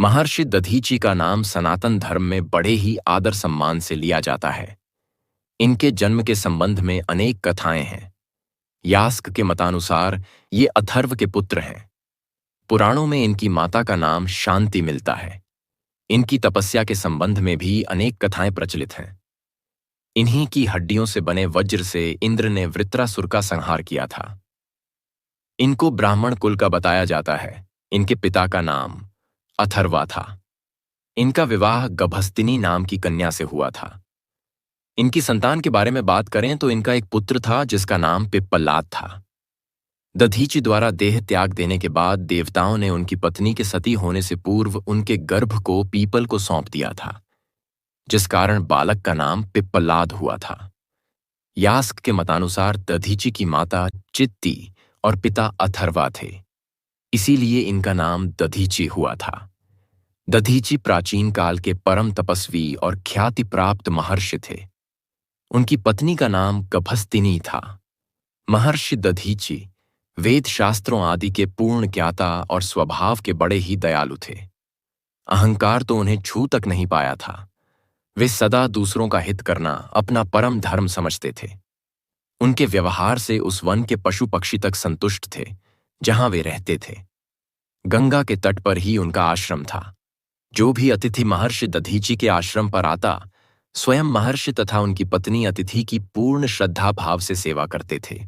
महर्षि दधीची का नाम सनातन धर्म में बड़े ही आदर सम्मान से लिया जाता है। इनके जन्म के संबंध में अनेक कथाएं हैं। यास्क के मतानुसार ये अथर्व के पुत्र हैं। पुराणों में इनकी माता का नाम शांति मिलता है। इनकी तपस्या के संबंध में भी अनेक कथाएं प्रचलित हैं। इन्हीं की हड्डियों से बने वज्र से इंद्र ने वृत्रासुर का संहार किया था। इनको ब्राह्मण कुल का बताया जाता है। इनके पिता का नाम अथर्वा था। इनका विवाह गभस्तिनी नाम की कन्या से हुआ था। इनकी संतान के बारे में बात करें तो इनका एक पुत्र था जिसका नाम पिप्पलाद था। दधीचि द्वारा देह त्याग देने के बाद देवताओं ने उनकी पत्नी के सती होने से पूर्व उनके गर्भ को पीपल को सौंप दिया था, जिस कारण बालक का नाम पिप्पलाद हुआ था। यास्क के मतानुसार दधीचि की माता चित्ती और पिता अथर्वा थे, इसीलिए इनका नाम दधीचि हुआ था। दधीचि प्राचीन काल के परम तपस्वी और ख्याति प्राप्त महर्षि थे। उनकी पत्नी का नाम गभस्तिनी था। महर्षि दधीचि वेद शास्त्रों आदि के पूर्ण ज्ञाता और स्वभाव के बड़े ही दयालु थे। अहंकार तो उन्हें छू तक नहीं पाया था। वे सदा दूसरों का हित करना अपना परम धर्म समझते थे। उनके व्यवहार से उस वन के पशु पक्षी तक संतुष्ट थे जहां वे रहते थे। गंगा के तट पर ही उनका आश्रम था। जो भी अतिथि महर्षि दधीचि के आश्रम पर आता, स्वयं महर्षि तथा उनकी पत्नी अतिथि की पूर्ण श्रद्धा भाव से सेवा करते थे।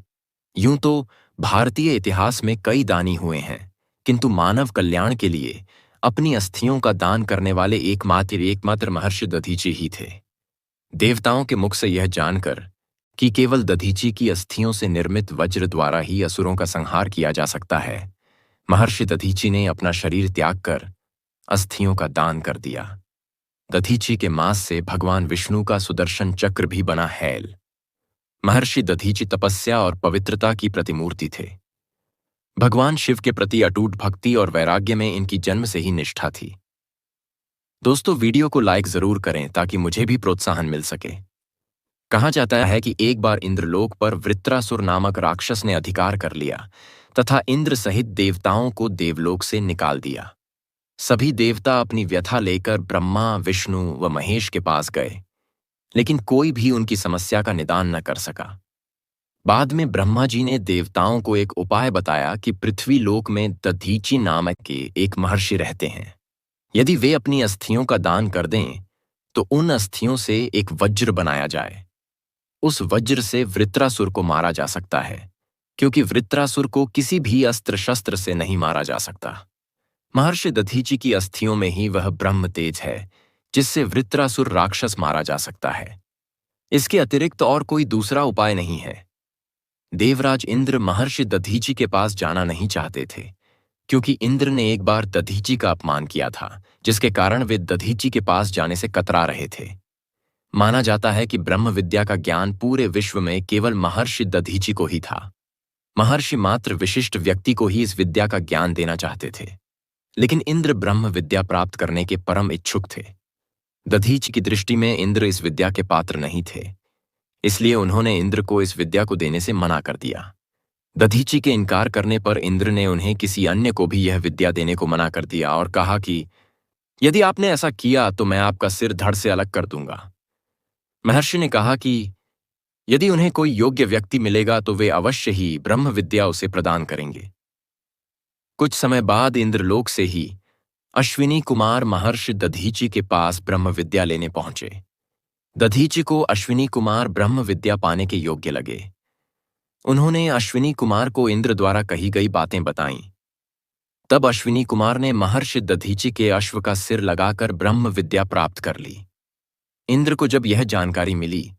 यूं तो भारतीय इतिहास में कई दानी हुए हैं, किंतु मानव कल्याण के लिए अपनी अस्थियों का दान करने वाले एकमात्र महर्षि दधीचि ही थे। देवताओं के मुख से यह जानकर कि केवल दधीचि की अस्थियों से निर्मित वज्र द्वारा ही असुरों का संहार किया जा सकता है, महर्षि दधीचि ने अपना शरीर त्याग कर अस्थियों का दान कर दिया। दधीचि के मांस से भगवान विष्णु का सुदर्शन चक्र भी बना हैल। महर्षि दधीचि तपस्या और पवित्रता की प्रतिमूर्ति थे। भगवान शिव के प्रति अटूट भक्ति और वैराग्य में इनकी जन्म से ही निष्ठा थी। दोस्तों, वीडियो को लाइक जरूर करें ताकि मुझे भी प्रोत्साहन मिल सके। कहा जाता है कि एक बार इंद्रलोक पर वृत्रासुर नामक राक्षस ने अधिकार कर लिया तथा इंद्र सहित देवताओं को देवलोक से निकाल दिया। सभी देवता अपनी व्यथा लेकर ब्रह्मा, विष्णु व महेश के पास गए, लेकिन कोई भी उनकी समस्या का निदान न कर सका। बाद में ब्रह्मा जी ने देवताओं को एक उपाय बताया कि पृथ्वी लोक में दधीचि नामक के एक महर्षि रहते हैं। यदि वे अपनी अस्थियों का दान कर दें तो उन अस्थियों से एक वज्र बनाया जाए। उस वज्र से वृत्रासुर को मारा जा सकता है, क्योंकि वृत्रासुर को किसी भी अस्त्र शस्त्र से नहीं मारा जा सकता। महर्षि दधीचि की अस्थियों में ही वह ब्रह्म तेज है जिससे वृत्रासुर राक्षस मारा जा सकता है। इसके अतिरिक्त और कोई दूसरा उपाय नहीं है। देवराज इंद्र महर्षि दधीचि के पास जाना नहीं चाहते थे, क्योंकि इंद्र ने एक बार दधीचि का अपमान किया था, जिसके कारण वे दधीचि के पास जाने से कतरा रहे थे। माना जाता है कि ब्रह्म विद्या का ज्ञान पूरे विश्व में केवल महर्षि दधीचि को ही था। महर्षि मात्र विशिष्ट व्यक्ति को ही इस विद्या का ज्ञान देना चाहते थे, लेकिन इंद्र ब्रह्म विद्या प्राप्त करने के परम इच्छुक थे। दधीचि की दृष्टि में इंद्र इस विद्या के पात्र नहीं थे, इसलिए उन्होंने इंद्र को इस विद्या को देने से मना कर दिया। दधीचि के इनकार करने पर इंद्र ने उन्हें किसी अन्य को भी यह विद्या देने को मना कर दिया और कहा कि यदि आपने ऐसा किया तो मैं आपका सिर धड़ से अलग कर दूंगा। महर्षि ने कहा कि यदि उन्हें कोई योग्य व्यक्ति मिलेगा तो वे अवश्य ही ब्रह्म विद्या उसे प्रदान करेंगे। कुछ समय बाद इंद्रलोक से ही अश्विनी कुमार महर्षि दधीचि के पास ब्रह्म विद्या लेने पहुंचे। दधीचि को अश्विनी कुमार ब्रह्म विद्या पाने के योग्य लगे। उन्होंने अश्विनी कुमार को इंद्र द्वारा कही गई बातें बताईं। तब अश्विनी कुमार ने महर्षि दधीचि के अश्व का सिर लगाकर ब्रह्म विद्या प्राप्त कर ली। इंद्र को जब यह जानकारी मिली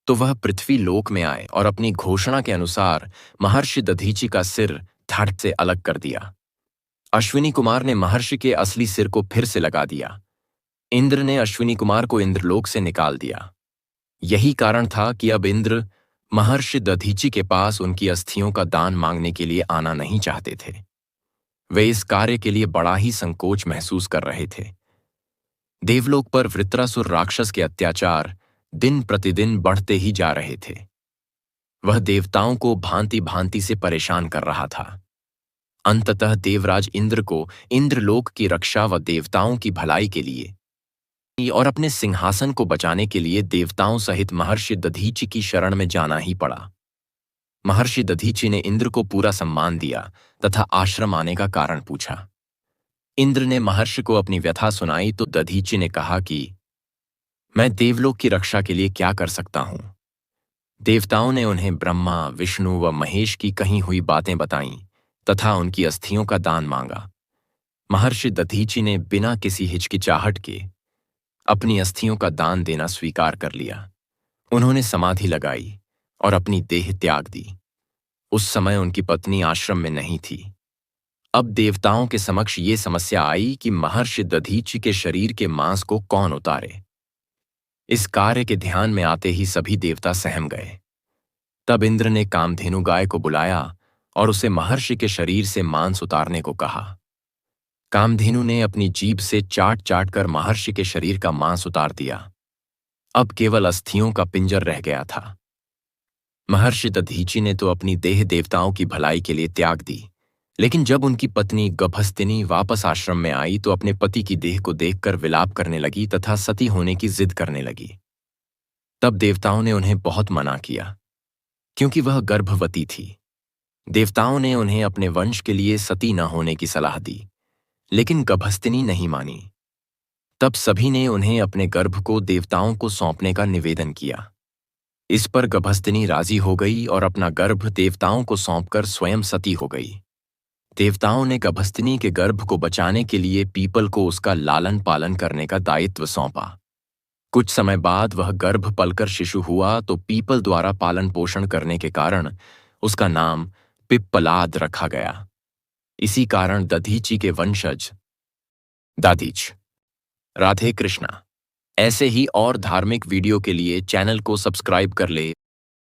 तो वह पृथ्वी लोक में आए और अपनी घोषणा के अनुसार महर्षि दधीचि का सिर धड़ से अलग कर दिया। अश्विनी कुमार ने महर्षि के असली सिर को फिर से लगा दिया। इंद्र ने अश्विनी कुमार को इंद्रलोक से निकाल दिया। यही कारण था कि अब इंद्र महर्षि दधीचि के पास उनकी अस्थियों का दान मांगने के लिए आना नहीं चाहते थे। वे इस कार्य के लिए बड़ा ही संकोच महसूस कर रहे थे। देवलोक पर वृत्रासुर राक्षस के अत्याचार दिन प्रतिदिन बढ़ते ही जा रहे थे। वह देवताओं को भांति भांति से परेशान कर रहा था। अंततः देवराज इंद्र को इंद्रलोक की रक्षा व देवताओं की भलाई के लिए और अपने सिंहासन को बचाने के लिए देवताओं सहित महर्षि दधीचि की शरण में जाना ही पड़ा। महर्षि दधीचि ने इंद्र को पूरा सम्मान दिया तथा आश्रम आने का कारण पूछा। इंद्र ने महर्षि को अपनी व्यथा सुनाई तो दधीचि ने कहा कि मैं देवलोक की रक्षा के लिए क्या कर सकता हूं। देवताओं ने उन्हें ब्रह्मा, विष्णु व महेश की कही हुई बातें बताईं तथा उनकी अस्थियों का दान मांगा। महर्षि दधीचि ने बिना किसी हिचकिचाहट के अपनी अस्थियों का दान देना स्वीकार कर लिया। उन्होंने समाधि लगाई और अपनी देह त्याग दी। उस समय उनकी पत्नी आश्रम में नहीं थी। अब देवताओं के समक्ष ये समस्या आई कि महर्षि दधीचि के शरीर के मांस को कौन उतारे। इस कार्य के ध्यान में आते ही सभी देवता सहम गए। तब इंद्र ने कामधेनु गाय को बुलाया और उसे महर्षि के शरीर से मांस उतारने को कहा। कामधेनु ने अपनी जीभ से चाट चाट कर महर्षि के शरीर का मांस उतार दिया। अब केवल अस्थियों का पिंजर रह गया था। महर्षि दधीचि ने तो अपनी देह देवताओं की भलाई के लिए त्याग दी, लेकिन जब उनकी पत्नी गभस्तिनी वापस आश्रम में आई तो अपने पति की देह को देखकर विलाप करने लगी तथा सती होने की जिद करने लगी। तब देवताओं ने उन्हें बहुत मना किया, क्योंकि वह गर्भवती थी। देवताओं ने उन्हें अपने वंश के लिए सती न होने की सलाह दी, लेकिन गभस्तिनी नहीं मानी। तब सभी ने उन्हें अपने गर्भ को देवताओं को सौंपने का निवेदन किया। इस पर गभस्तिनी राजी हो गई और अपना गर्भ देवताओं को सौंपकर स्वयं सती हो गई। देवताओं ने गभस्तिनी के गर्भ को बचाने के लिए पीपल को उसका लालन पालन करने का दायित्व सौंपा। कुछ समय बाद वह गर्भ पलकर शिशु हुआ तो पीपल द्वारा पालन पोषण करने के कारण उसका नाम पिप्पलाद रखा गया। इसी कारण दधीचि के वंशज दादीच। राधे कृष्णा। ऐसे ही और धार्मिक वीडियो के लिए चैनल को सब्सक्राइब कर ले